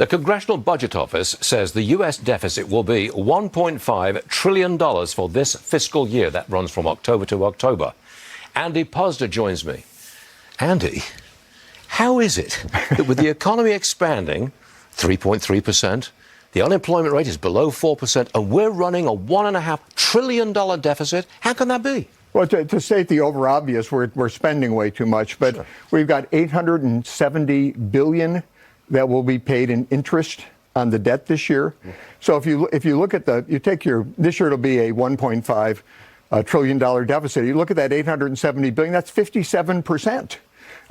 The Congressional Budget Office says the U.S. deficit will be $1.5 trillion for this fiscal year. That runs from October to October. Andy Puzder joins me. Andy, how is it that with the economy expanding 3.3%, the unemployment rate is below 4%, and we're running a $1.5 trillion deficit? How can that be? Well, to state the over-obvious, we're spending way too much, but sure. We've got $870 billion that will be paid in interest on the debt this year. So if you look at this year it'll be a $1.5 trillion deficit. You look at that $870 billion, that's 57%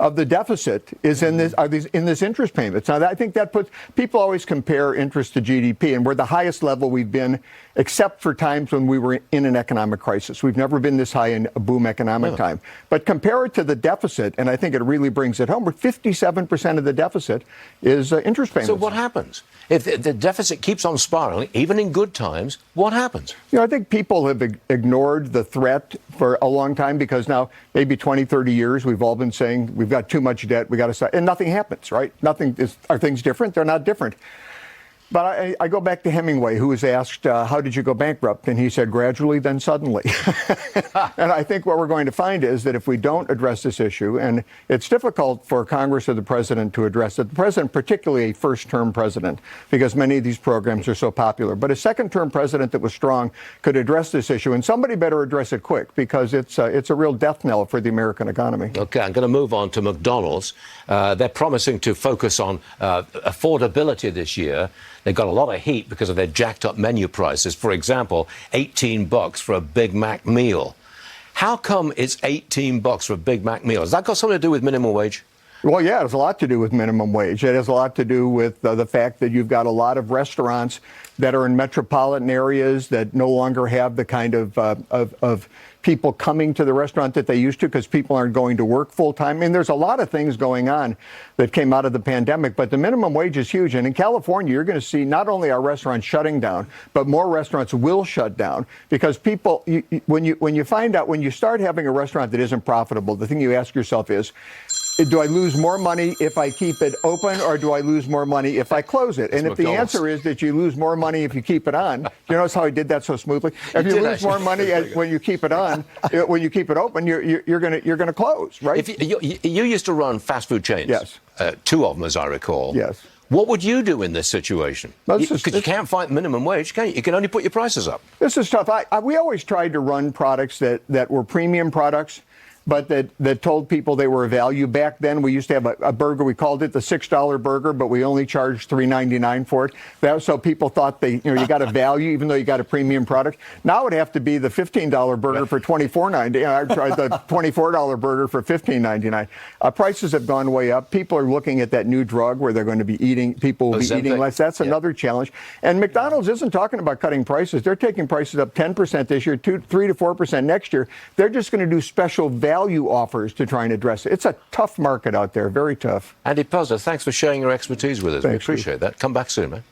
of the deficit is in this interest payments. Now, I think that puts people always compare interest to GDP, and we're the highest level we've been, except for times when we were in an economic crisis. We've never been this high in a boom economic time. But compare it to the deficit, and I think it really brings it home. Where 57% of the deficit is interest payments. So what happens if the deficit keeps on spiraling, even in good times? What happens? I think people have ignored the threat for a long time because now maybe 20, 30 years we've all been saying we've got too much debt, we got to start, and nothing happens, right? Are things different? They're not different. But I go back to Hemingway, who was asked, how did you go bankrupt? And he said, gradually, then suddenly. And I think what we're going to find is that if we don't address this issue, and it's difficult for Congress or the president to address it, the president, particularly a first-term president, because many of these programs are so popular. But a second-term president that was strong could address this issue, and somebody better address it quick, because it's a real death knell for the American economy. Okay, I'm going to move on to McDonald's. They're promising to focus on affordability this year. They've got a lot of heat because of their jacked up menu prices. For example, $18 for a Big Mac meal. How come it's $18 for a Big Mac meal? Has that got something to do with minimum wage? Well, yeah, it has a lot to do with minimum wage. It has a lot to do with the fact that you've got a lot of restaurants that are in metropolitan areas that no longer have the kind of people coming to the restaurant that they used to because people aren't going to work full time. I mean, there's a lot of things going on that came out of the pandemic, but the minimum wage is huge. And in California, you're going to see not only are restaurants shutting down, but more restaurants will shut down because people, when you start having a restaurant that isn't profitable, the thing you ask yourself is, do I lose more money if I keep it open, or do I lose more money if I close it? And if the answer is that you lose more money if you keep it on, you notice how I did that so smoothly? If you lose more money when you keep it on, when you keep it open, you're gonna close, right? If you used to run fast food chains. Yes. Two of them, as I recall. Yes. What would you do in this situation? Because you can't fight minimum wage, can you? You can only put your prices up. This is tough. We always tried to run products that were premium products, but that told people they were a value. Back then, we used to have a burger. We called it the $6 burger, but we only charged $3.99 for it. So people thought you got a value, even though you got a premium product. Now it'd have to be the $15 burger for $24.90. I tried the $24 burger for $15.99. Prices have gone way up. People are looking at that new drug where they're going to be eating. People will be eating less. That's another challenge. And McDonald's isn't talking about cutting prices. They're taking prices up 10% this year, 3 to 4% next year. They're just going to do special value offers to try and address it. It's a tough market out there, very tough. Andy Puzder, thanks for sharing your expertise with us. Thanks, we appreciate that. Come back soon, man.